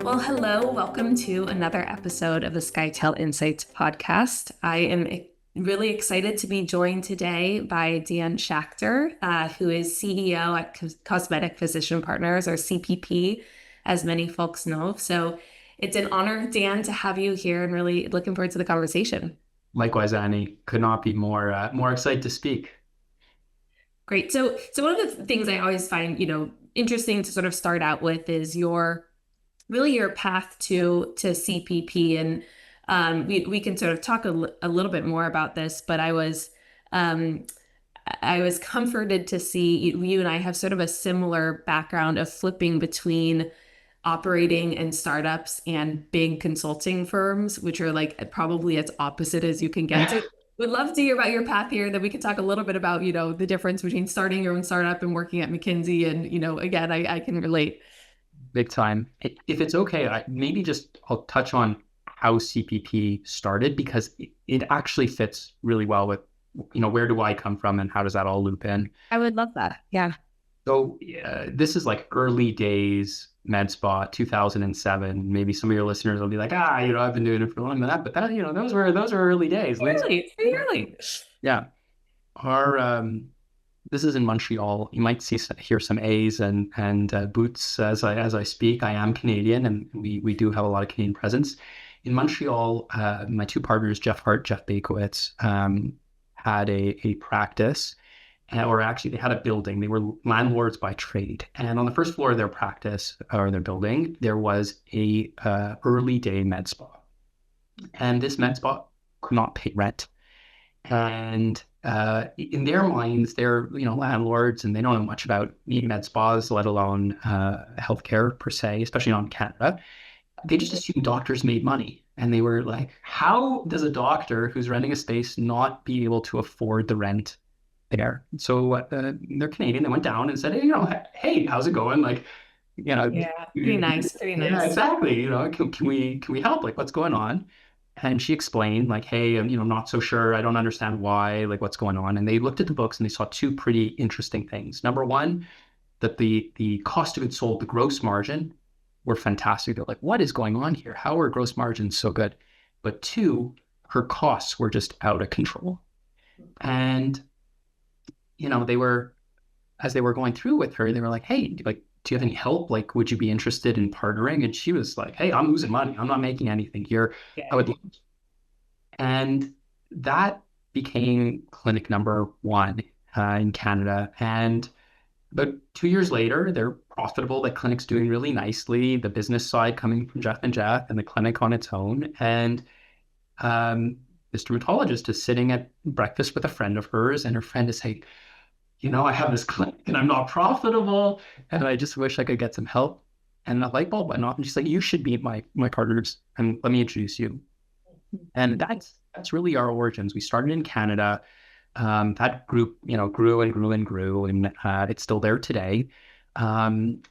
Well, hello. Welcome to another episode of the Skytale Insights podcast. I am really excited to be joined today by Dan Schacter, who is CEO at Cosmetic Physician Partners, or CPP, as many folks know. So it's an honor, Dan, to have you here and really looking forward to the conversation. Likewise, Annie, could not be more excited to speak. Great. So one of the things I always find, interesting to sort of start out with is your path to CPP, and we can sort of talk a little bit more about this. But I was comforted to see you and I have sort of a similar background of flipping between operating and startups and big consulting firms, which are like probably as opposite as you can get. So would love to hear about your path here. That we could talk a little bit about, the difference between starting your own startup and working at McKinsey. And, again, I can relate. Big time. If it's okay, I'll touch on how CPP started because it actually fits really well with, where do I come from and how does that all loop in? I would love that. Yeah. So this is like early days med spa, 2007. Maybe some of your listeners will be like, I've been doing it for longer than that, but those were early days. Pretty early. Yeah. Our This is in Montreal. You might hear some A's and boots as I speak. I am Canadian, and we do have a lot of Canadian presence in Montreal. My two partners, Jeff Hart, Jeff Bakowitz, had a practice, or actually they had a building. They were landlords by trade, and on the first floor of their practice or their building, there was a early day med spa, and this med spa could not pay rent. And in their minds, they're landlords, and they don't know much about med spas, let alone healthcare per se, especially not in Canada. They just assumed doctors made money, and they were like, "How does a doctor who's renting a space not be able to afford the rent there?" So they're Canadian. They went down and said, "Hey, how's it going? Like, Yeah, pretty nice, pretty yeah, nice. exactly. Can we help? Like, what's going on?" And she explained, like, "Hey, I'm not so sure. I don't understand why, like, what's going on." And they looked at the books and they saw two pretty interesting things. Number one, that the cost of goods sold, the gross margin, were fantastic. They're like, "What is going on here? How are gross margins so good?" But two, her costs were just out of control. And, they were, as they were going through with her, they were like, "Hey, like, do you have any help? Like, would you be interested in partnering?" And she was like, "Hey, I'm losing money. I'm not making anything here. I would love." And that became clinic number one in Canada. And about 2 years later, they're profitable. The clinic's doing really nicely. The business side coming from Jeff and Jeff, and the clinic on its own. And this dermatologist is sitting at breakfast with a friend of hers, and her friend is saying, "I have this clinic and I'm not profitable, and I just wish I could get some help." And a light bulb went off, and she's like, "You should meet my partners, and let me introduce you." And that's really our origins. We started in Canada. That group, grew and grew and grew, and it's still there today. And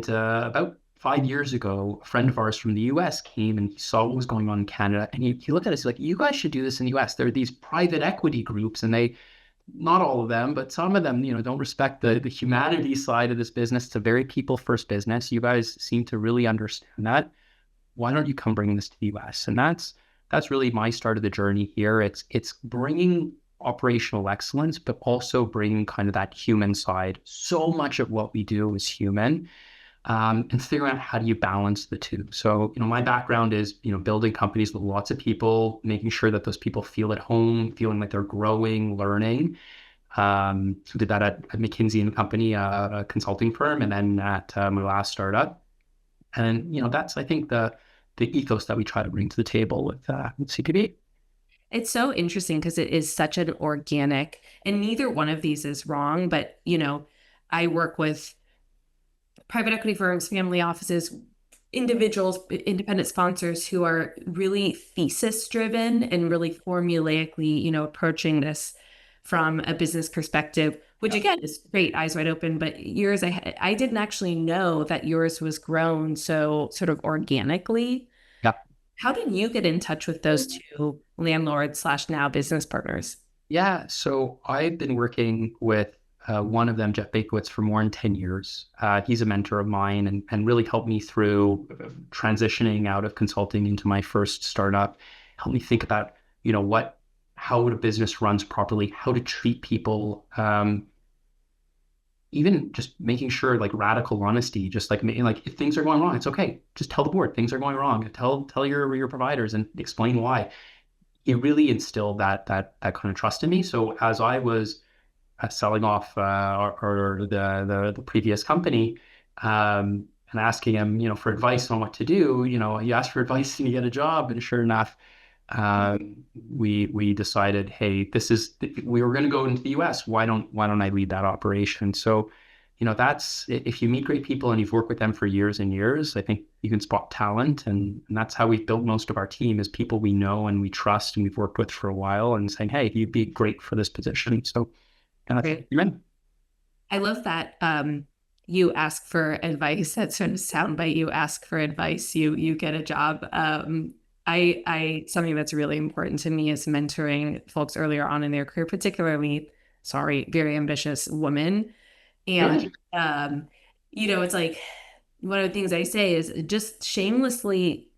about 5 years ago, a friend of ours from the US came and he saw what was going on in Canada, and he looked at us like, "You guys should do this in the US. There are these private equity groups, and they, not all of them, but some of them, don't respect the humanity side of this business. It's a very people first business. You guys seem to really understand that. Why don't you come bring this to the US?" And that's really my start of the journey here. It's bringing operational excellence, but also bringing kind of that human side. So much of what we do is human, and figuring out how do you balance the two. So, my background is, building companies with lots of people, making sure that those people feel at home, feeling like they're growing, learning. So did that at McKinsey Company, a consulting firm, and then at my last startup. And, that's, I think, the ethos that we try to bring to the table with CPP. It's so interesting because it is such an organic, and neither one of these is wrong, but I work with private equity firms, family offices, individuals, independent sponsors who are really thesis driven and really formulaically, approaching this from a business perspective, which again is great, eyes wide open. But yours, I didn't actually know that yours was grown so sort of organically. Yeah. How did you get in touch with those two landlords / now business partners? Yeah. So I've been working with one of them, Jeff Bakowitz, for more than 10 years. He's a mentor of mine and really helped me through transitioning out of consulting into my first startup, helped me think about, how a business runs properly, how to treat people, even just making sure, like, radical honesty, just like if things are going wrong, it's okay. Just tell the board things are going wrong. Tell your providers and explain why. It really instilled that kind of trust in me. So as I was selling off or the previous company, and asking him, for advice on what to do, you ask for advice and you get a job, and sure enough, we decided, hey, we were going to go into the US. Why don't I lead that operation? So, that's, if you meet great people and you've worked with them for years and years, I think you can spot talent. And that's how we've built most of our team, is people we know and we trust and we've worked with for a while, and saying, hey, you'd be great for this position. So you're in. I love that. You ask for advice. That sort of soundbite. You ask for advice, you get a job. I something that's really important to me is mentoring folks earlier on in their career, particularly, very ambitious women. And, it's like, one of the things I say is just shamelessly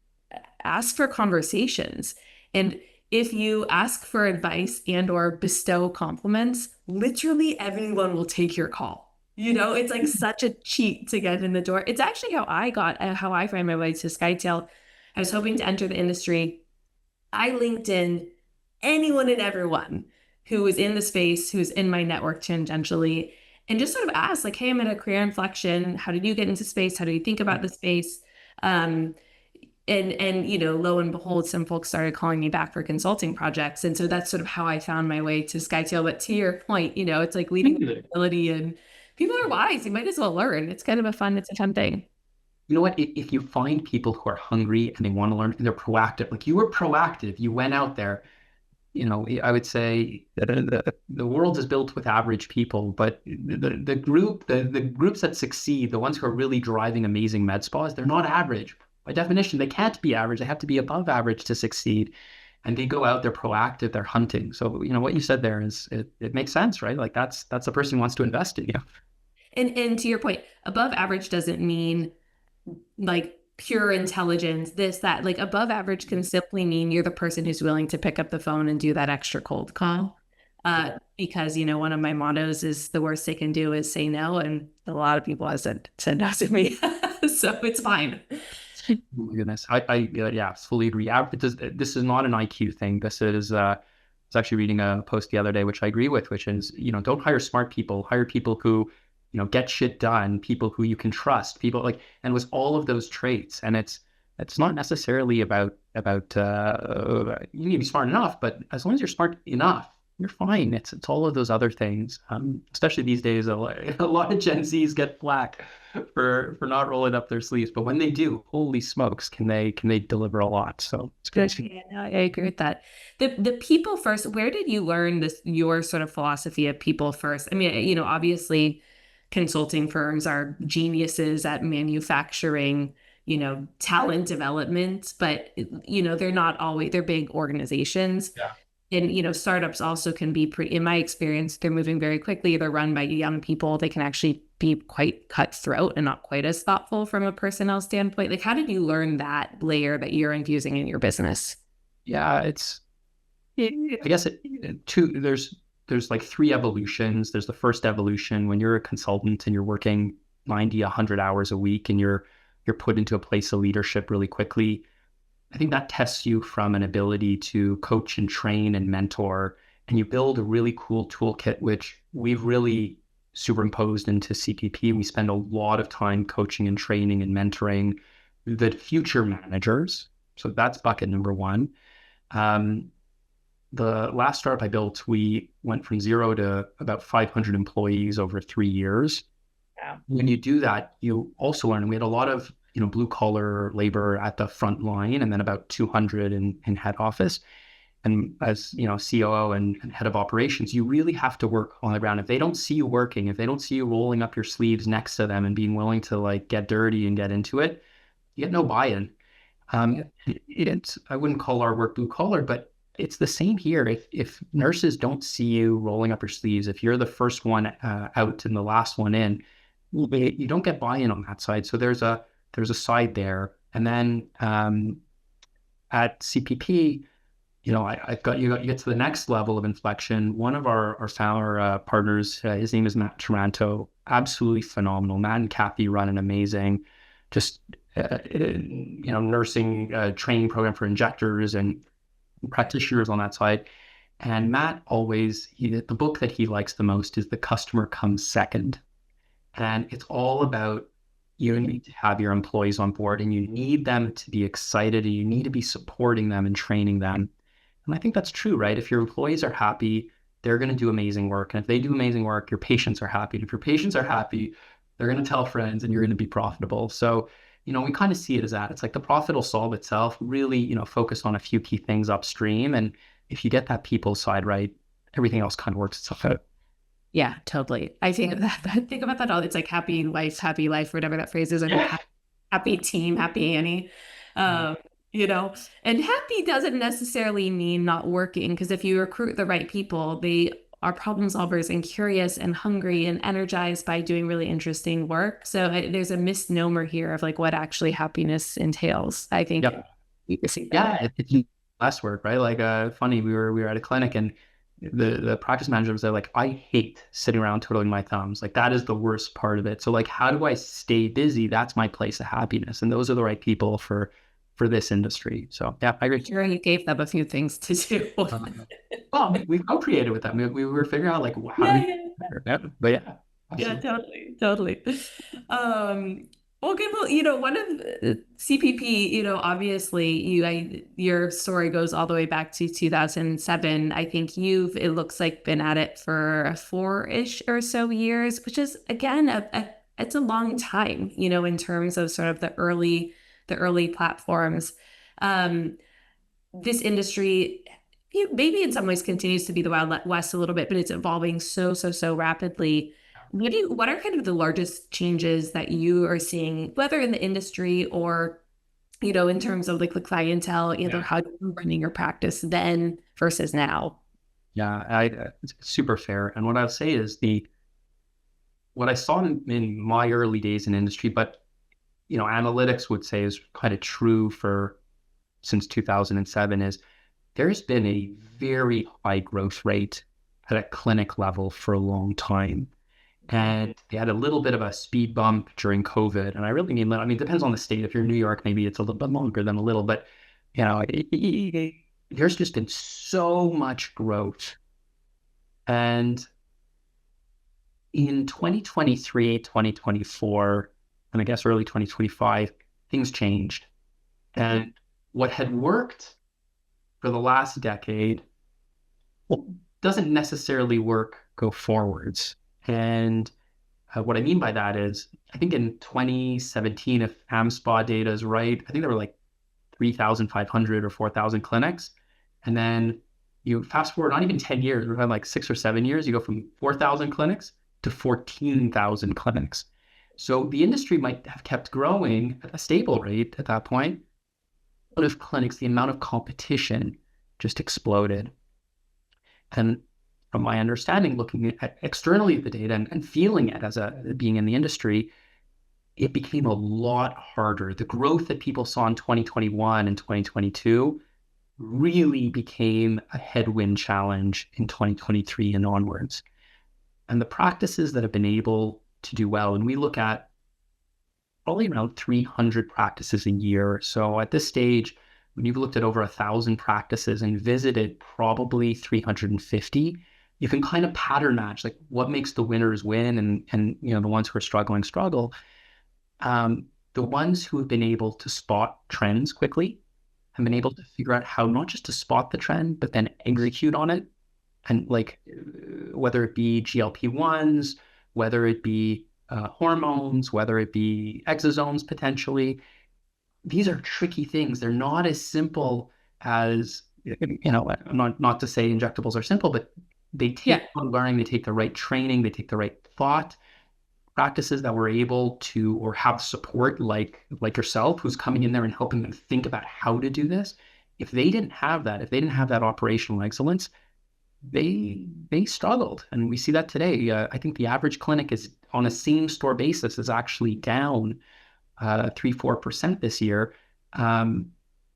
ask for conversations. And if you ask for advice and or bestow compliments, literally everyone will take your call. It's like such a cheat to get in the door. It's actually how I found my way to Skytale. I was hoping to enter the industry. I LinkedIn anyone and everyone who was in the space, who's in my network tangentially, and just sort of ask, like, hey, I'm at a career inflection. How did you get into space? How do you think about the space? And lo and behold, some folks started calling me back for consulting projects. And so that's sort of how I found my way to Skytale. But to your point, it's like leading with ability, and people are wise. You might as well learn. It's kind of a fun thing. You know what? If you find people who are hungry and they want to learn and they're proactive, like you were proactive, you went out there, I would say that the world is built with average people, but the groups that succeed, the ones who are really driving amazing med spas, they're not average. By definition, they can't be average. They have to be above average to succeed. And they go out, they're proactive, they're hunting. So, what you said there is, it makes sense, right? Like that's the person who wants to invest in you. And to your point, above average doesn't mean like pure intelligence, this, that. Like, above average can simply mean you're the person who's willing to pick up the phone and do that extra cold call. Because, one of my mottos is the worst they can do is say no. And a lot of people have said no to me. So it's fine. Oh my goodness. I fully agree. This is not an IQ thing. This is, I was actually reading a post the other day, which I agree with, which is, don't hire smart people, hire people who, get shit done, people who you can trust, people like, and with all of those traits. And it's not necessarily about you need to be smart enough, but as long as you're smart enough, you're fine. It's all of those other things. Especially these days, a lot of Gen Zs get flack for not rolling up their sleeves, but when they do, holy smokes, can they deliver a lot? So it's great. Yeah, no, I agree with that. The people first. Where did you learn your sort of philosophy of people first? I mean, obviously, consulting firms are geniuses at manufacturing, talent development, but they're not always. They're big organizations. Yeah. And, startups also can be in my experience, they're moving very quickly. They're run by young people. They can actually be quite cutthroat and not quite as thoughtful from a personnel standpoint. Like, how did you learn that layer that you're infusing in your business? Yeah, I guess there's like three evolutions. There's the first evolution when you're a consultant and you're working 90, 100 hours a week and you're put into a place of leadership really quickly. I think that tests you from an ability to coach and train and mentor, and you build a really cool toolkit, which we've really superimposed into CPP. We spend a lot of time coaching and training and mentoring the future managers. So that's bucket number one. The last startup I built, we went from 0 to about 500 employees over 3 years. Yeah. When you do that, you also learn, and we had a lot of blue collar labor at the front line, and then about 200 in head office. And as COO and head of operations, you really have to work on the ground. If they don't see you working, if they don't see you rolling up your sleeves next to them and being willing to like get dirty and get into it, you get no buy-in. I wouldn't call our work blue collar, but it's the same here. If nurses don't see you rolling up your sleeves, if you're the first one out and the last one in, you don't get buy-in on that side. So there's a side there. And then at CPP, you get to the next level of inflection. One of our founder partners, his name is Matt Taranto, absolutely phenomenal. Matt and Kathy run an amazing, just nursing training program for injectors and practitioners on that side. And Matt the book that he likes the most is The Customer Comes Second. And it's all about you need to have your employees on board and you need them to be excited and you need to be supporting them and training them. And I think that's true, right? If your employees are happy, they're going to do amazing work. And if they do amazing work, your patients are happy. And if your patients are happy, they're going to tell friends and you're going to be profitable. So, we kind of see it as that. It's like the profit will solve itself. Really, focus on a few key things upstream. And if you get that people side right, everything else kind of works itself out. Yeah, totally. I think of that. I think about that all. It's like happy life, whatever that phrase is. I mean, happy team, happy Annie. And happy doesn't necessarily mean not working, because if you recruit the right people, they are problem solvers and curious and hungry and energized by doing really interesting work. So there's a misnomer here of like what actually happiness entails. I think you can see that. It's less work, right? Like funny, we were at a clinic and the practice manager was there like, I hate sitting around twiddling my thumbs. Like that is the worst part of it. So like, how do I stay busy? That's my place of happiness. And those are the right people for this industry. So yeah, I agree. Sure, you gave them a few things to do. Well, we co-created with them. We were figuring out like how do we better. But yeah. Absolutely. Totally. Well, good. Well, one of CPP, obviously your story goes all the way back to 2007. I think it looks like been at it for 4-ish or so years, which is again, it's a long time, in terms of sort of the early platforms. This industry, maybe in some ways continues to be the Wild West a little bit, but it's evolving so rapidly. What are kind of the largest changes that you are seeing, whether in the industry or, in terms of like the clientele, either how you're running your practice then versus now? Yeah, it's super fair. And what I'll say is what I saw in my early days in industry, but, analytics would say is kind of true since 2007 is there's been a very high growth rate at a clinic level for a long time. And they had a little bit of a speed bump during COVID. And I really mean, it depends on the state. If you're in New York, maybe it's a little bit longer than a little, but there's just been so much growth. And in 2023, 2024, and I guess early 2025, things changed. And what had worked for the last decade doesn't necessarily go forwards. And what I mean by that is, I think in 2017, if AmSpa data is right, I think there were like 3,500 or 4,000 clinics. And then you fast forward not even 10 years, we're like 6 or 7 years, you go from 4,000 clinics to 14,000 clinics. So the industry might have kept growing at a stable rate at that point. But of clinics, the amount of competition just exploded. And from my understanding, looking at externally at the data and feeling it as being in the industry, it became a lot harder. The growth that people saw in 2021 and 2022 really became a headwind challenge in 2023 and onwards. And the practices that have been able to do well, and we look at probably around 300 practices a year. So at this stage, when you've looked at over 1,000 practices and visited probably 350, you can kind of pattern match like what makes the winners win and the ones who are struggling struggle. The ones who have been able to spot trends quickly have been able to figure out how not just to spot the trend, but then execute on it. And like, whether it be GLP-1s, whether it be hormones, whether it be exosomes potentially, these are tricky things. They're not as simple as, not to say injectables are simple, but they take on learning, they take the right training, they take the right thought. Practices that were able to or have support like yourself, who's coming in there and helping them think about how to do this. if they didn't have that, if they didn't have that operational excellence, they struggled, and we see that today. I think the average clinic is on a same store basis is actually down 3-4% this year, and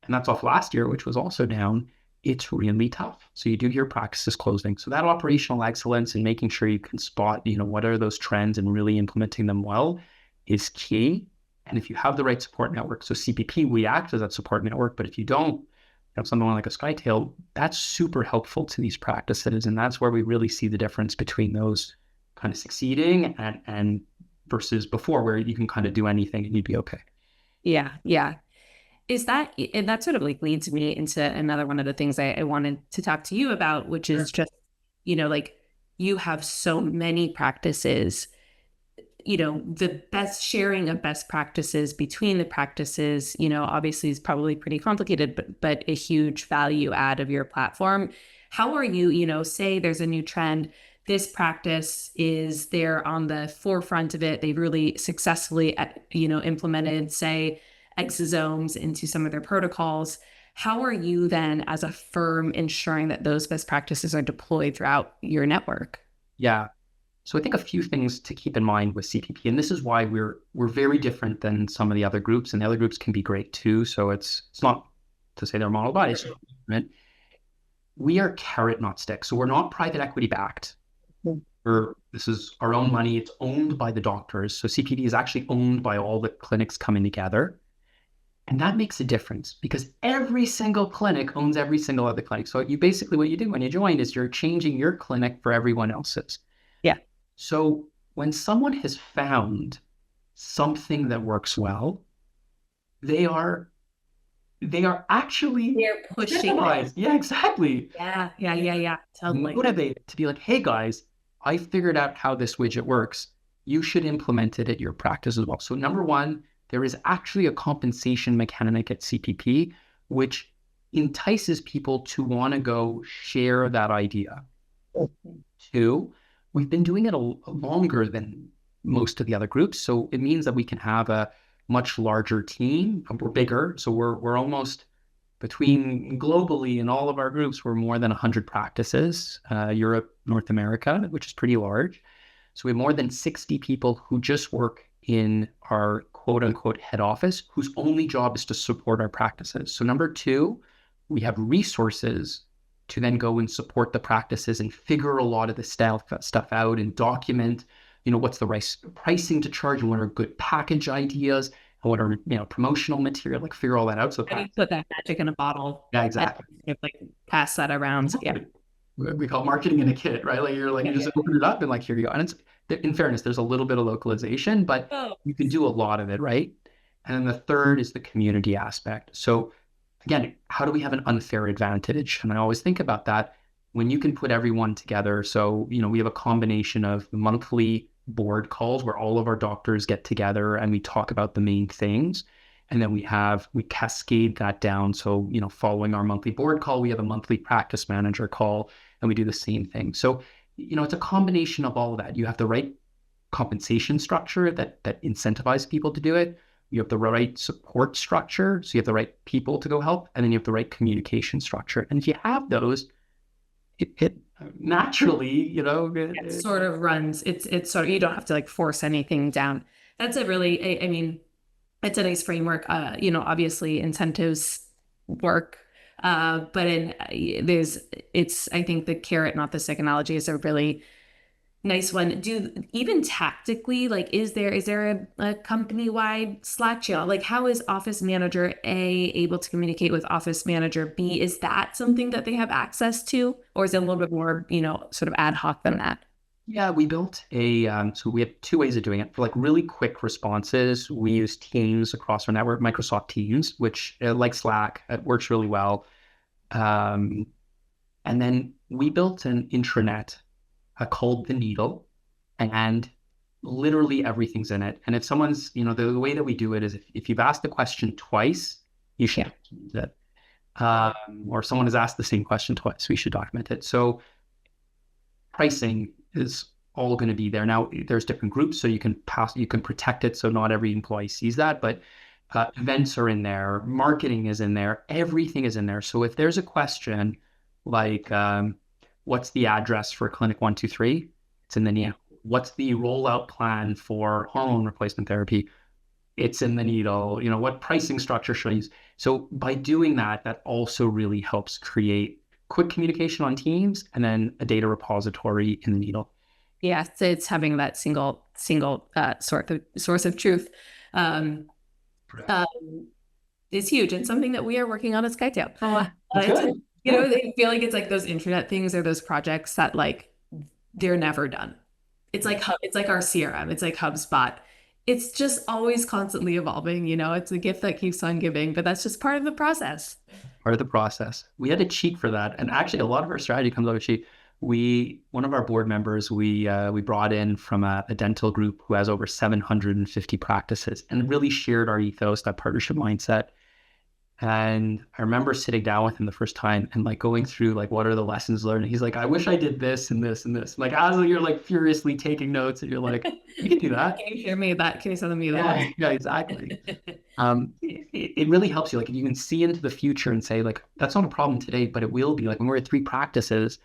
that's off last year, which was also down. It's really tough. So you do hear practices closing. So that operational excellence and making sure you can spot, what are those trends and really implementing them well is key. And if you have the right support network, so CPP, we act as that support network, but if you don't, something like a Skytale, that's super helpful to these practices. And that's where we really see the difference between those kind of succeeding and versus before, where you can kind of do anything and you'd be okay. Yeah. Yeah. And that sort of like leads me into another one of the things I wanted to talk to you about, which is just, like you have so many practices, the best sharing of best practices between the practices, obviously is probably pretty complicated, but a huge value add of your platform. How are you, say there's a new trend, this practice is there on the forefront of it. They've really successfully, implemented, say, exosomes into some of their protocols. How are you then, as a firm, ensuring that those best practices are deployed throughout your network? Yeah. So I think a few things to keep in mind with CPP, and this is why we're very different than some of the other groups, and the other groups can be great too. So it's not to say they're model bodies. We are carrot, not stick. So we're not private equity backed. This is our own money. It's owned by the doctors. So CPP is actually owned by all the clinics coming together. And that makes a difference because every single clinic owns every single other clinic. So you basically, what you do when you join is you're changing your clinic for everyone else's. Yeah. So when someone has found something that works well, they are actually They're pushing. Yeah, exactly. Yeah. Totally. Motivated to be like, hey guys, I figured out how this widget works. You should implement it at your practice as well. So number one, there is actually a compensation mechanic at CPP, which entices people to want to go share that idea. Two, we've been doing it a longer than most of the other groups. So it means that we can have a much larger team. We're bigger. So we're almost between globally in all of our groups, we're more than 100 practices, Europe, North America, which is pretty large. So we have more than 60 people who just work in our quote unquote head office, whose only job is to support our practices. So number two, we have resources to then go and support the practices and figure a lot of the stuff out and document, what's the right pricing to charge and what are good package ideas and what are, promotional material, like figure all that out. So How do you put that magic in a bottle? Yeah, exactly. And, like pass that around. Yeah. We call marketing in a kit, right? Like you just open it up and like, here you go. And it's, in fairness, there's a little bit of localization, but you can do a lot of it, right? And then the third is the community aspect. So again, how do we have an unfair advantage? And I always think about that when you can put everyone together. So, we have a combination of monthly board calls where all of our doctors get together and we talk about the main things. And then we cascade that down. So, following our monthly board call, we have a monthly practice manager call and we do the same thing. So, it's a combination of all of that. You have the right compensation structure that incentivizes people to do it. You have the right support structure. So you have the right people to go help. And then you have the right communication structure. And if you have those, it naturally, it sort of runs. It's sort of, you don't have to like force anything down. That's a really, I mean, it's a nice framework. Obviously incentives work, but I think the carrot, not the stick analogy is a really nice one. Even tactically, like, is there a company-wide Slack channel? Like, how is Office Manager A able to communicate with Office Manager B? Is that something that they have access to, or is it a little bit more, sort of ad hoc than that? Yeah, we built so we have two ways of doing it. For like really quick responses, we use Teams across our network, Microsoft Teams, which like Slack, it works really well. And then we built an intranet called The Needle, and literally everything's in it. And if someone's, the way that we do it is if you've asked the question twice, you should document it. Or someone has asked the same question twice, we should document it. So pricing is all going to be there. Now there's different groups, so you can protect it so not every employee sees that, but events are in there, marketing is in there, everything is in there. So if there's a question like, what's the address for Clinic 123? It's in the needle. What's the rollout plan for hormone replacement therapy? It's in the needle. What pricing structure should I use? So by doing that, that also really helps create quick communication on Teams and then a data repository in the needle. Yeah, so it's having that single source of truth. Um, is huge and something that we are working on at Skytale. They feel like it's like those internet things or those projects that like they're never done. It's like our CRM. It's like HubSpot. It's just always constantly evolving. It's a gift that keeps on giving, but that's just part of the process. Part of the process. We had a cheat for that, and actually, a lot of our strategy comes out of cheat. One of our board members, we brought in from a dental group who has over 750 practices, and really shared our ethos, that partnership mindset. And I remember sitting down with him the first time and like going through like what are the lessons learned. And he's like, I wish I did this and this and this. Like as you're like furiously taking notes, and you're like, you can do that. Can you share me that? Can you send me that? Yeah, exactly. It really helps you. Like if you can see into the future and say like that's not a problem today, but it will be. Like when we're at 3 practices,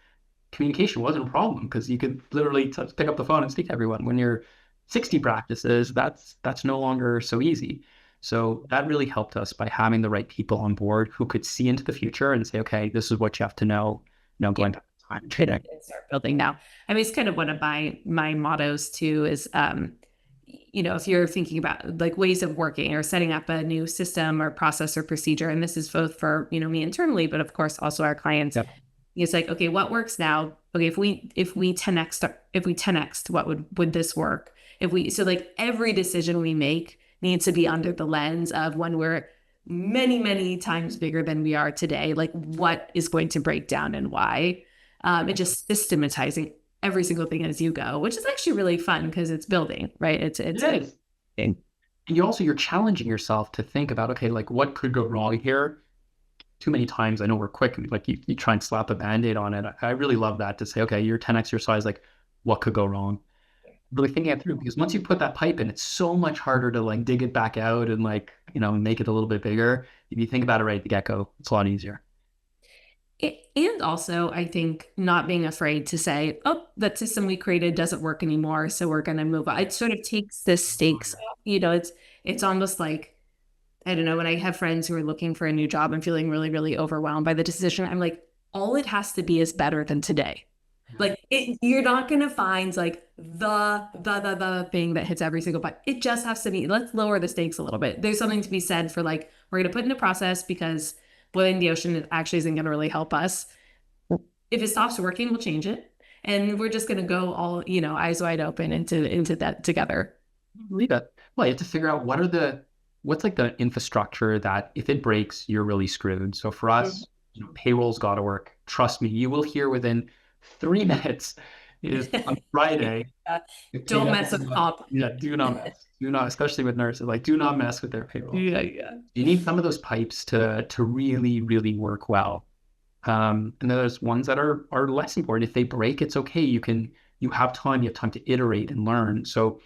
communication wasn't a problem because you could literally pick up the phone and speak to everyone. When you're 60 practices, that's no longer so easy. So that really helped us by having the right people on board who could see into the future and say, okay, this is what you have to know, going back to time and training. Start building now. I mean, it's kind of one of my mottos too is, if you're thinking about like ways of working or setting up a new system or process or procedure, and this is both for, me internally, but of course also our clients. Yep. It's like, okay, what works now? Okay, if we 10x, what would this work? So like every decision we make needs to be under the lens of when we're many, many times bigger than we are today, like what is going to break down and why. And just systematizing every single thing as you go, which is actually really fun because it's building, right? It is. And you're challenging yourself to think about, okay, like what could go wrong here? Too many times, I know we're quick, like you try and slap a Band-Aid on it. I really love that to say, okay, you're 10x your size, like what could go wrong? Really thinking it through, because once you put that pipe in, it's so much harder to like dig it back out and like, make it a little bit bigger. If you think about it right at the get-go, it's a lot easier. And also, I think not being afraid to say, oh, that system we created doesn't work anymore, so we're going to move on. It sort of takes the stakes off. It's almost like, I don't know, when I have friends who are looking for a new job and feeling really, really overwhelmed by the decision, I'm like, all it has to be is better than today. Like you're not going to find like the thing that hits every single button. It just has to be, let's lower the stakes a little bit. There's something to be said for like, we're going to put in a process because boiling the ocean actually isn't going to really help us. If it stops working, we'll change it. And we're just going to go all, eyes wide open into that together. Leave it. Well, you have to figure out what's like the infrastructure that if it breaks, you're really screwed. So for us, payroll's got to work. Trust me, you will hear within 3 minutes is on Friday. Don't mess with comp. Yeah, do not mess. Do not, especially with nurses, like do not mess with their payroll. Yeah. You need some of those pipes to really, really work well. And there's ones that are less important. If they break, it's okay. You have time to iterate and learn. So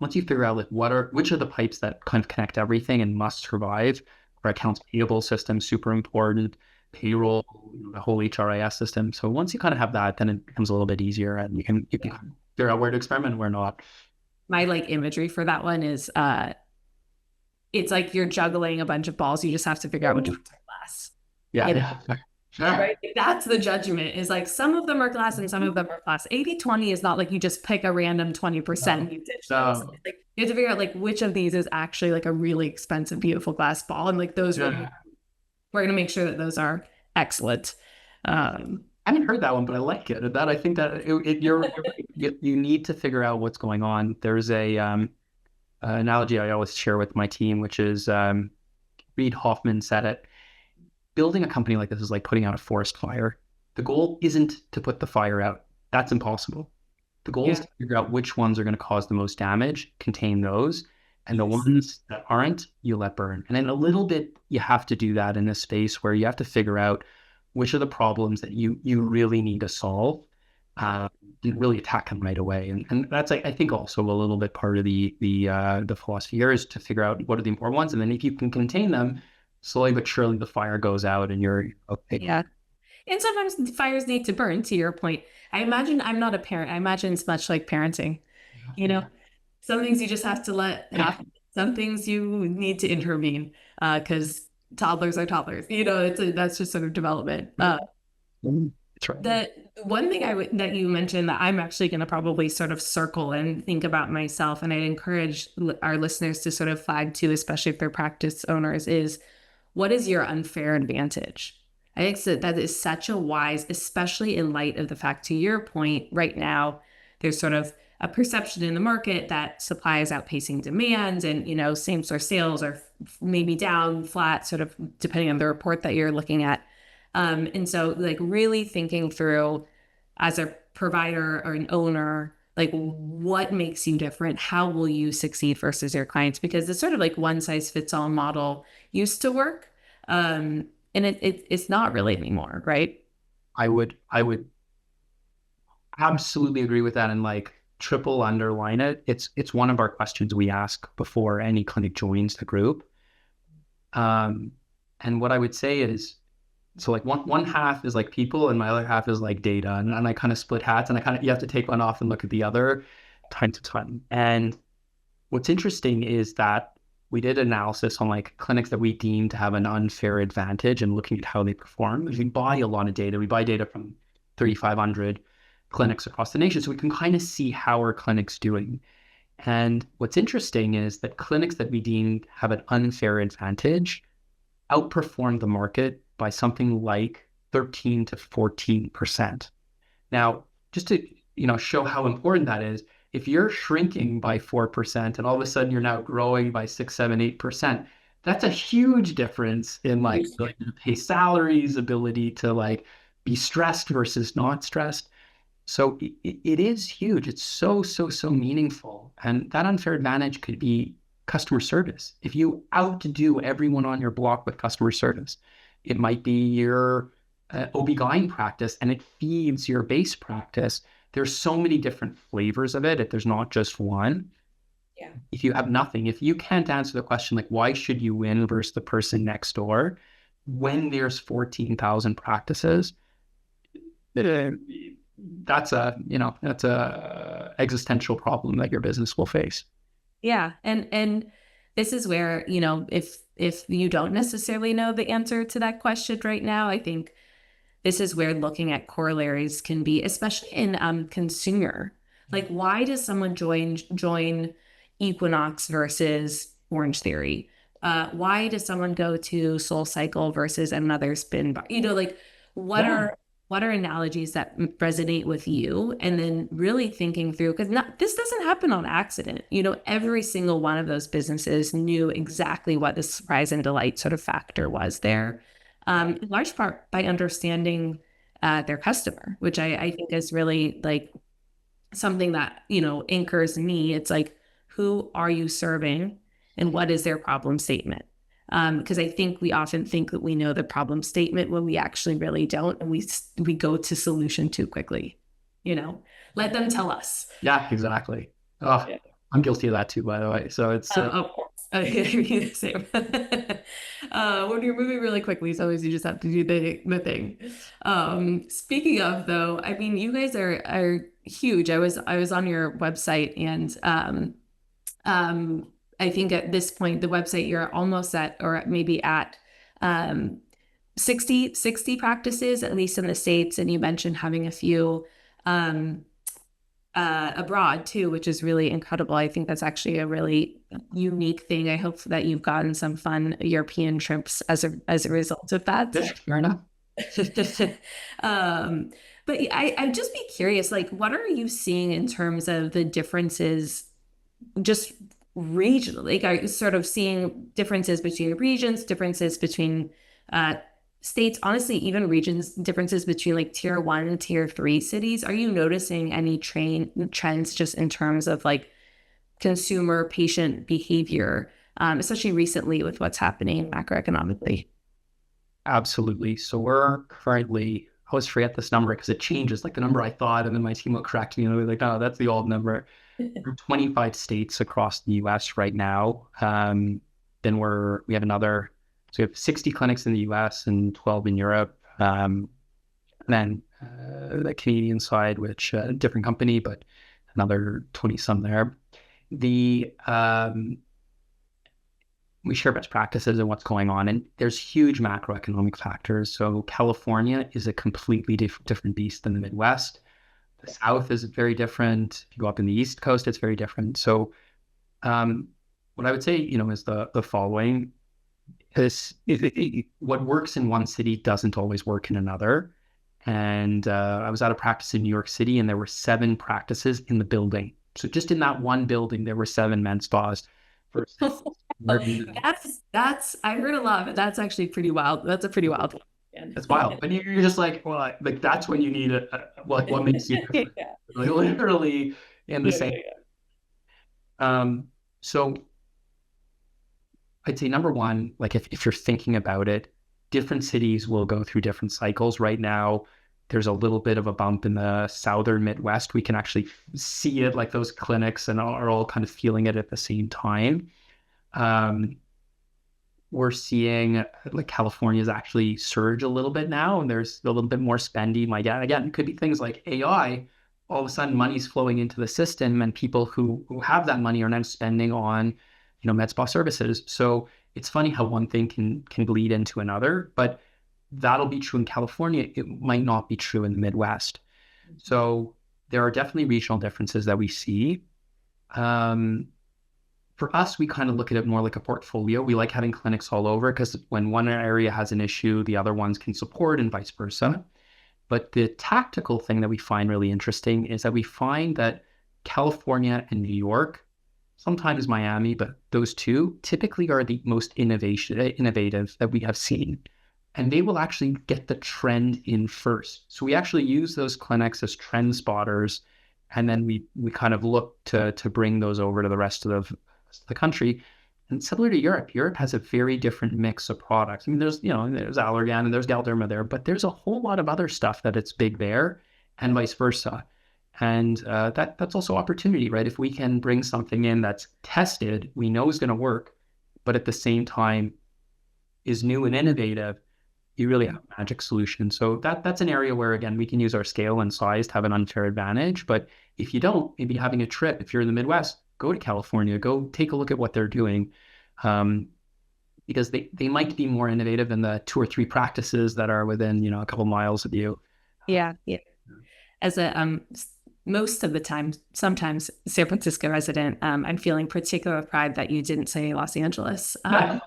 once you figure out like which are the pipes that kind of connect everything and must survive, our accounts payable system, super important, payroll, the whole HRIS system. So once you kind of have that, then it becomes a little bit easier and you can figure out where to experiment and where not. My like imagery for that one is it's like you're juggling a bunch of balls. You just have to figure out which ones are glass. Yeah. Sure. Right? That's the judgment is like some of them are glass and some of them are glass. 80-20 is not like you just pick a random 20% and you ditch those. Like, you have to figure out like which of these is actually like a really expensive, beautiful glass ball. And like those we're going to make sure that those are excellent. I haven't heard that one, but I like it. That I think that you need to figure out what's going on. There's a analogy I always share with my team, which is Reid Hoffman said it. Building a company like this is like putting out a forest fire. The goal isn't to put the fire out. That's impossible. The goal is to figure out which ones are going to cause the most damage, contain those, and the ones that aren't, you let burn. And in a little bit, you have to do that in this space where you have to figure out which are the problems that you really need to solve. uh, didn't really attack them right away. And that's, I think, also a little bit part of the philosophy here is to figure out what are the important ones. And then if you can contain them, slowly but surely the fire goes out and you're okay. Yeah. And sometimes fires need to burn, to your point. I imagine I'm not a parent. I imagine it's much like parenting. You know, some things you just have to let Yeah. happen. Some things you need to intervene because toddlers are toddlers. That's just sort of development. That's right. The one thing that you mentioned that I'm actually going to probably sort of circle and think about myself, and I'd encourage our listeners to sort of flag too, especially if they're practice owners, is what is your unfair advantage? I think that is such a wise, especially in light of the fact, to your point, right now, there's sort of a perception in the market that supply is outpacing demand, and same store sales are maybe down, flat, sort of depending on the report that you're looking at. And so like really thinking through as a provider or an owner, like what makes you different? How will you succeed versus your clients? Because it's sort of like one size fits all model used to work. And it's not really anymore, right? I would absolutely agree with that and like triple underline it. It's one of our questions we ask before any clinic joins the group. Um, and what I would say is, so like one half is like people and my other half is like data. And I kind of split hats and you have to take one off and look at the other time to time. And what's interesting is that we did analysis on like clinics that we deem to have an unfair advantage and looking at how they perform. We buy a lot of data. We buy data from 3,500 clinics across the nation. So we can kind of see how our clinics doing. And what's interesting is that clinics that we deem have an unfair advantage outperform the market by something like 13 to 14%. Now, just to show how important that is, if you're shrinking by 4% and all of a sudden you're now growing by 6, 7, 8%, that's a huge difference in like ability to pay salaries, ability to like be stressed versus not stressed. So it is huge. It's so, so, so meaningful. And that unfair advantage could be customer service. If you outdo everyone on your block with customer service, it might be your OB-GYN practice and it feeds your base practice. There's so many different flavors of it. If there's not just one. Yeah. If you have nothing, if you can't answer the question, like, why should you win versus the person next door when there's 14,000 practices, that's a existential problem that your business will face. Yeah. And this is where, if you don't necessarily know the answer to that question right now, I think this is where looking at corollaries can be, especially in consumer. Like, why does someone join Equinox versus Orange Theory? Why does someone go to SoulCycle versus another spin bar? Like what are analogies that resonate with you? And then really thinking through, because this doesn't happen on accident. Every single one of those businesses knew exactly what the surprise and delight sort of factor was there. In large part by understanding their customer, which I think is really like something that, anchors me. It's like, who are you serving and what is their problem statement? Because I think we often think that we know the problem statement when we actually really don't. And we go to solution too quickly, let them tell us. Yeah, exactly. Oh, yeah. I'm guilty of that too, by the way. So it's of course. The same. When you're moving really quickly, sometimes you just have to do the thing. Speaking of though, I mean, you guys are huge. I was on your website and I think at this point the website you're almost at or maybe at 60 practices, at least in the States, and you mentioned having a few abroad too, which is really incredible. I think that's actually a really unique thing. I hope that you've gotten some fun European trips as a result of that. Fair enough. But I'd just be curious, like, what are you seeing in terms of the differences just regionally? Like, are you sort of seeing differences between regions, differences between states, honestly, even regions, differences between like tier 1 and tier 3 cities? Are you noticing any trends just in terms of like consumer patient behavior, especially recently with what's happening macroeconomically? Absolutely. So we're currently always forget this number because it changes, like the number I thought, and then my team will correct me and they'll be like, oh, that's the old number. We're 25 states across the US right now. Then we have another, so we have 60 clinics in the US and 12 in Europe. Then the Canadian side, which different company, but another 20 some there. We share best practices and what's going on, and there's huge macroeconomic factors. So California is a completely different beast than the Midwest. The South is very different. If you go up in the East Coast, it's very different. So what I would say, is the following: what works in one city doesn't always work in another. And I was at a practice in New York City, and there were 7 practices in the building. So just in that one building, there were 7 med spas. That's I heard a lot, but that's actually pretty wild. That's a pretty wild one. That's wild. But you're just like, well, like that's when you need what makes you different. Yeah. Like, literally in the same. So I'd say number one, like if you're thinking about it, different cities will go through different cycles. Right now, there's a little bit of a bump in the southern Midwest. We can actually see it, like those clinics and are all kind of feeling it at the same time. We're seeing like California's actually surge a little bit now, and there's a little bit more spending. Like, again, it could be things like AI. All of a sudden, money's flowing into the system, and people who have that money are now spending on, med spa services. So it's funny how one thing can bleed into another, but that'll be true in California. It might not be true in the Midwest. So there are definitely regional differences that we see. For us, we kind of look at it more like a portfolio. We like having clinics all over because when one area has an issue, the other ones can support and vice versa. But the tactical thing that we find really interesting is that we find that California and New York, sometimes Miami, but those two typically are the most innovative that we have seen. And they will actually get the trend in first. So we actually use those clinics as trend spotters. And then we kind of look to bring those over to the rest of the country. And similar to Europe has a very different mix of products. I mean, there's Allergan and there's Galderma there, but there's a whole lot of other stuff that it's big there and vice versa. And that's also opportunity, right? If we can bring something in that's tested, we know is going to work, but at the same time is new and innovative, you really have a magic solution. So that's an area where, again, we can use our scale and size to have an unfair advantage. But if you don't, maybe having a trip, if you're in the Midwest, go to California, go take a look at what they're doing. Because they might be more innovative than the 2 or 3 practices that are within, a couple miles of you. Yeah. As a most of the time, sometimes San Francisco resident, I'm feeling particular pride that you didn't say Los Angeles. San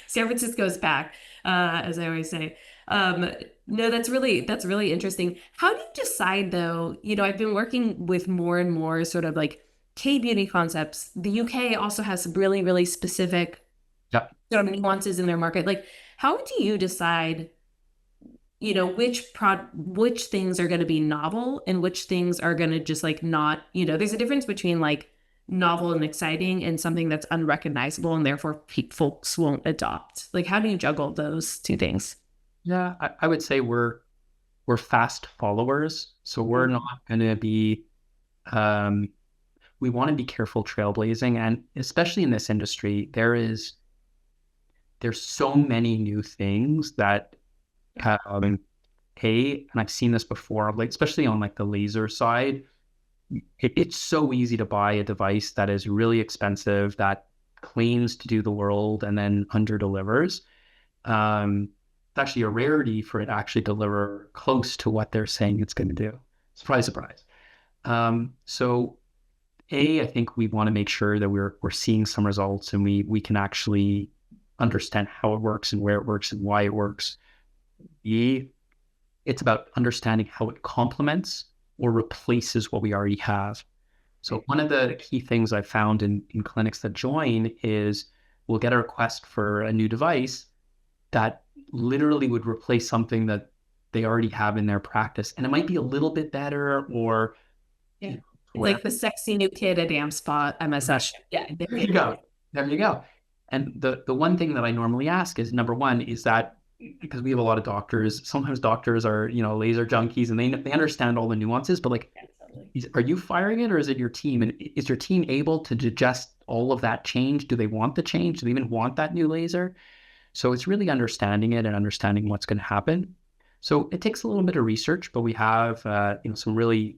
Francisco is back, as I always say. No, that's really interesting. How do you decide though? I've been working with more and more sort of like K-beauty concepts. The UK also has some really, really specific sort of nuances in their market. Like, how do you decide, which things are going to be novel and which things are going to just like not, there's a difference between like novel and exciting and something that's unrecognizable and therefore folks won't adopt. Like, how do you juggle those 2 things? Yeah, I would say we're fast followers. So we're not going to be, we want to be careful trailblazing. And especially in this industry, there's so many new things that, and I've seen this before, like especially on like the laser side, it's so easy to buy a device that is really expensive, that claims to do the world and then under delivers. It's actually a rarity for it to actually deliver close to what they're saying it's going to do. Surprise, surprise. So I think we want to make sure that we're seeing some results and we can actually understand how it works and where it works and why it works. It's about understanding how it complements or replaces what we already have. So one of the key things I've found in clinics that join is we'll get a request for a new device that literally would replace something that they already have in their practice. And it might be a little bit better or... Yeah. Like the sexy new kid at AmSpa MSS. Yeah. There you go. And the one thing that I normally ask is, number one, is that because we have a lot of doctors. Sometimes doctors are, laser junkies, and they understand all the nuances, but like, Yeah, totally. are you firing it, or is it your team? And is your team able to digest all of that change? Do they want the change? Do they even want that new laser? So it's really understanding it and understanding what's going to happen. So it takes a little bit of research, but we have, some really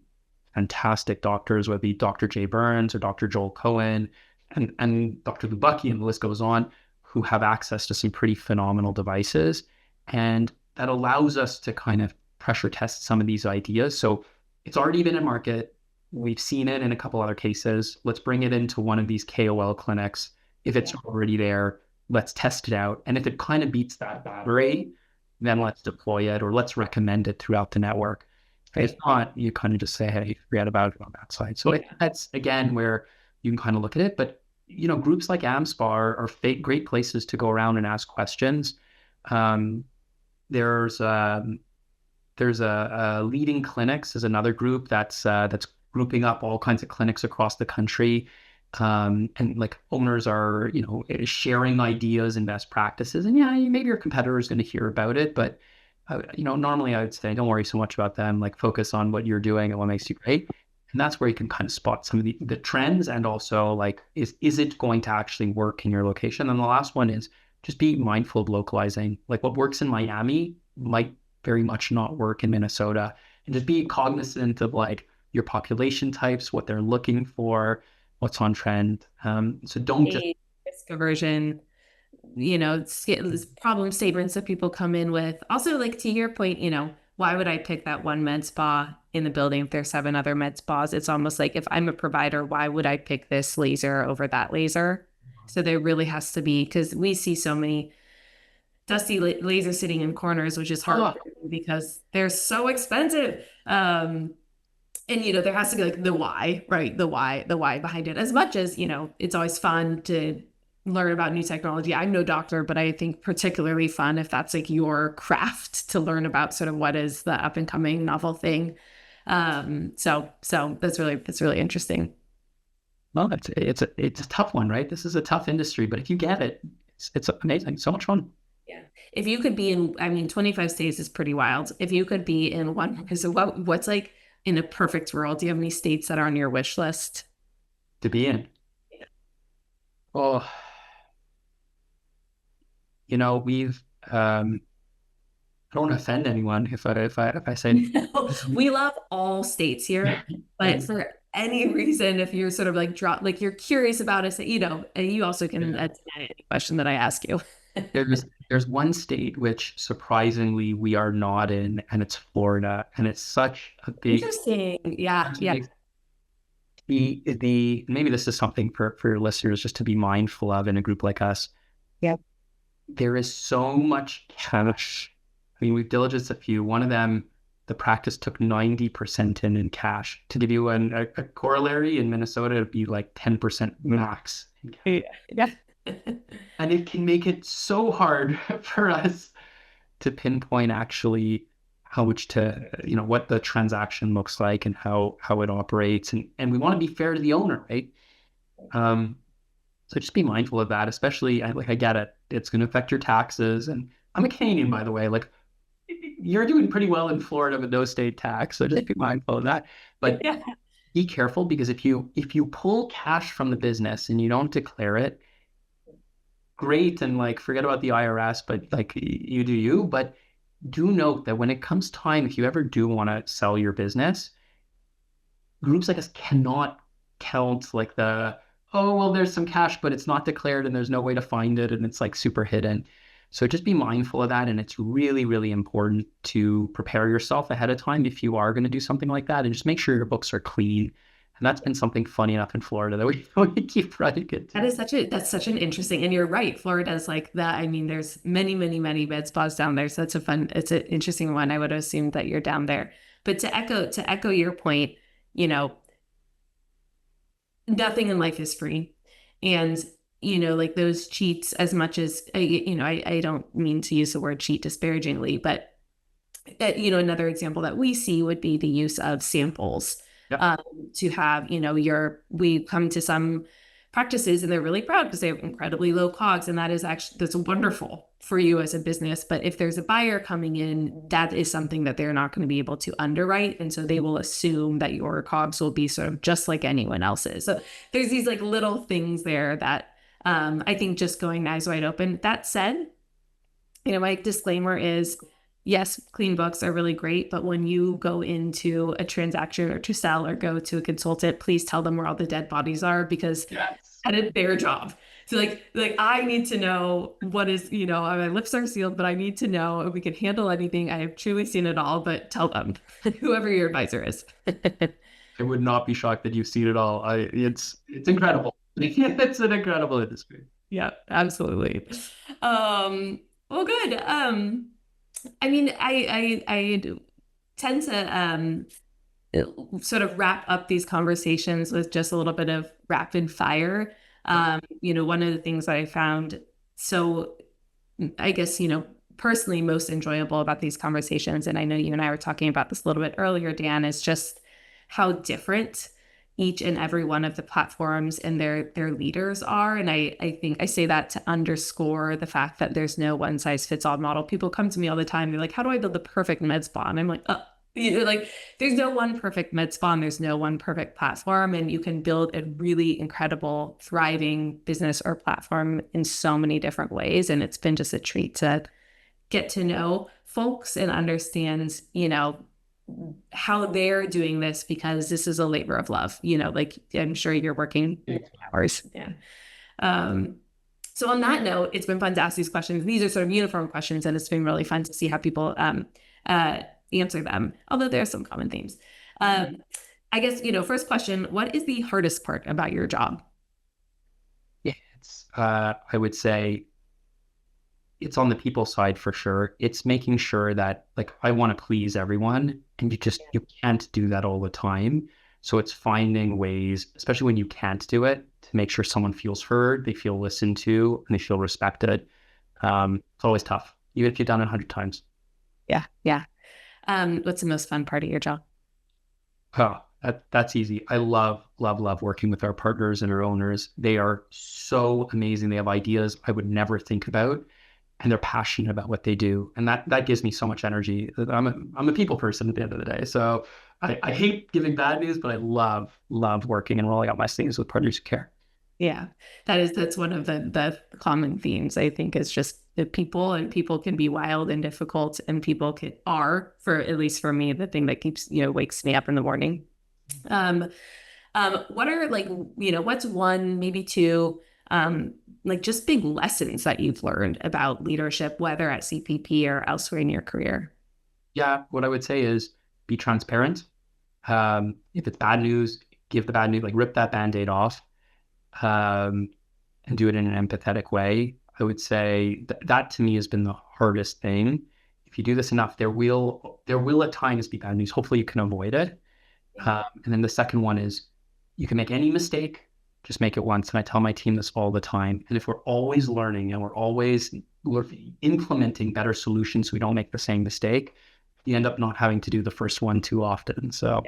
fantastic doctors, whether it be Dr. Jay Burns or Dr. Joel Cohen and Dr. Lubaki, and the list goes on, who have access to some pretty phenomenal devices. And that allows us to kind of pressure test some of these ideas. So it's already been in market. We've seen it in a couple other cases. Let's bring it into one of these KOL clinics. If it's already there, let's test it out. And if it kind of beats that battery, then let's deploy it or let's recommend it throughout the network. If not, you kind of just say, hey, forget about it on that side. So that's, again, where you can kind of look at it. But, groups like AMSPA are great places to go around and ask questions. There's a Leading Clinics is another group that's grouping up all kinds of clinics across the country. And like owners are, sharing ideas and best practices. And yeah, maybe your competitor is going to hear about it, but normally I would say, don't worry so much about them. Like focus on what you're doing and what makes you great. And that's where you can kind of spot some of the trends, and also like, is it going to actually work in your location? And the last one is just be mindful of localizing. Like what works in Miami might very much not work in Minnesota, and just be cognizant of like your population types, what they're looking for, what's on trend. So don't just risk aversion, problem statements that people come in with. Also, like to your point, why would I pick that one med spa in the building if there's 7 other med spas? It's almost like if I'm a provider, why would I pick this laser over that laser? So there really has to be, because we see so many dusty lasers sitting in corners, which is hard because they're so expensive. And there has to be like the why, right? The why behind it. As much as, it's always fun to learn about new technology. I'm no doctor, but I think particularly fun if that's like your craft to learn about sort of what is the up and coming novel thing. So that's really interesting. Well, it's a tough one, right? This is a tough industry, but if you get it, it's amazing. So much fun. Yeah. If you could be in, 25 states is pretty wild. If you could be in one, so what's like in a perfect world? Do you have any states that are on your wish list to be in? Yeah. Oh, we've I don't want to offend anyone if I say no, we love all states here, but for any reason, if you're sort of like you're curious about us, you also can deny any question that I ask you. there's one state which surprisingly we are not in, and it's Florida, and it's such a big interesting. Yeah. Maybe this is something for your listeners just to be mindful of in a group like us. Yeah. There is so much cash. I mean, we've diligenced a few. One of them, the practice took 90% in cash. To give you a corollary, in Minnesota, it'd be like 10% max. Yeah. And it can make it so hard for us to pinpoint actually how much what the transaction looks like and how it operates. And we want to be fair to the owner, right? So just be mindful of that, especially, I get it. It's going to affect your taxes. And I'm a Canadian, by the way. Like, you're doing pretty well in Florida with no state tax. So just be mindful of that. But be careful, because if you pull cash from the business and you don't declare it, great. And like, forget about the IRS, but like you do you. But do note that when it comes time, if you ever do want to sell your business, groups like us cannot count like oh, well, there's some cash, but it's not declared and there's no way to find it. And it's like super hidden. So just be mindful of that. And it's really, really important to prepare yourself ahead of time if you are going to do something like that, and just make sure your books are clean. And that's been something funny enough in Florida that we keep running it. That's such an interesting, and you're right. Florida's like that. I mean, there's many, many, many med spas down there. So it's it's an interesting one. I would assume that you're down there. But to echo your point, nothing in life is free. And, like those cheats, as much as, I don't mean to use the word cheat disparagingly, but, another example that we see would be the use of samples. Yep. To have, we come to some practices, and they're really proud because they have incredibly low COGS, and that's wonderful for you as a business. But if there's a buyer coming in, that is something that they're not going to be able to underwrite, and so they will assume that your COGS will be sort of just like anyone else's. So there's these like little things there that I think just going eyes wide open. That said, my disclaimer is, yes, clean books are really great, but when you go into a transaction or to sell or go to a consultant, please tell them where all the dead bodies are, because that is their job. So like I need to know what is, my lips are sealed, but I need to know if we can handle anything. I have truly seen it all, but tell them, whoever your advisor is. I would not be shocked that you've seen it all. It's incredible. It's an incredible industry. Yeah, absolutely. Well, good. I mean, I tend to sort of wrap up these conversations with just a little bit of rapid fire. One of the things that I found so, I guess, personally most enjoyable about these conversations, and I know you and I were talking about this a little bit earlier, Dan, is just how different each and every one of the platforms and their leaders are. And I think I say that to underscore the fact that there's no one size fits all model. People come to me all the time. They're like, how do I build the perfect med spa? And I'm like, like there's no one perfect med spa and there's no one perfect platform. And you can build a really incredible, thriving business or platform in so many different ways. And it's been just a treat to get to know folks and understand, how they're doing this, because this is a labor of love, like I'm sure you're working hours. Yeah. So on that note, it's been fun to ask these questions. These are sort of uniform questions, and it's been really fun to see how people answer them, although there are some common themes. I guess, first question, what is the hardest part about your job? Yeah, I would say it's on the people side for sure. It's making sure that like I want to please everyone, and you can't do that all the time. So it's finding ways, especially when you can't do it, to make sure someone feels heard, they feel listened to, and they feel respected. It's always tough, even if you've done it 100 times. Yeah. What's the most fun part of your job? Oh, that's easy. I love working with our partners and our owners. They are so amazing. They have ideas I would never think about, and they're passionate about what they do. And that gives me so much energy. I'm a people person at the end of the day. So I hate giving bad news, but I love working and rolling out my sleeves with partners who care. Yeah, that's one of the common themes, I think, is just the people, and people can be wild and difficult, and people are, for at least for me, the thing that keeps, wakes me up in the morning. What are what's one, maybe two, like just big lessons that you've learned about leadership, whether at CPP or elsewhere in your career? Yeah, what I would say is be transparent. If it's bad news, give the bad news, like rip that Band-Aid off, and do it in an empathetic way. I would say that to me has been the hardest thing. If you do this enough, there will at times be bad news. Hopefully you can avoid it. And then the second one is you can make any mistake, just make it once. And I tell my team this all the time. And if we're always learning and we're implementing better solutions so we don't make the same mistake, you end up not having to do the first one too often. So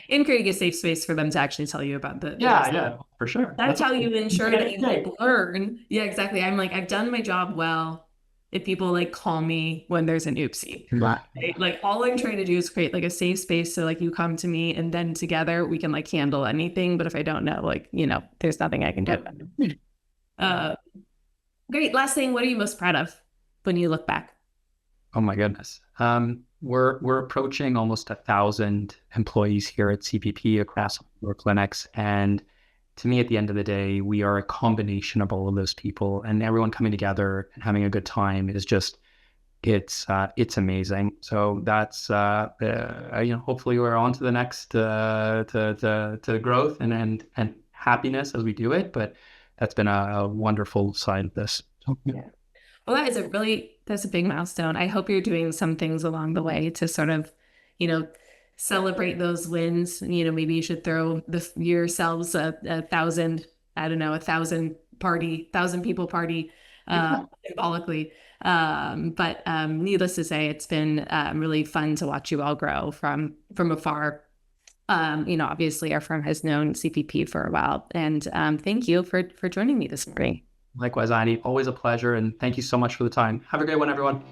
in creating a safe space for them to actually tell you about the yeah, for sure. That's how you ensure that you learn. Yeah, exactly. I'm like, I've done my job well if people like call me when there's an oopsie. Right? Like all I'm trying to do is create like a safe space so like you come to me and then together we can like handle anything. But if I don't know, like, there's nothing I can do. Great. Last thing, what are you most proud of when you look back? Oh my goodness. We're approaching almost 1,000 employees here at CPP across our clinics. And to me, at the end of the day, we are a combination of all of those people, and everyone coming together and having a good time is just, it's amazing. So that's, hopefully we're on to the next, to growth and happiness as we do it. But that's been a wonderful side of this. So, yeah. Well, that's a big milestone. I hope you're doing some things along the way to sort of, celebrate those wins. Maybe you should throw yourselves a 1,000, I don't know, 1,000 people party, symbolically. But needless to say, it's been really fun to watch you all grow from afar. Obviously our firm has known CPP for a while. And thank you for joining me this morning. Likewise, Annie, always a pleasure. And thank you so much for the time. Have a great one, everyone.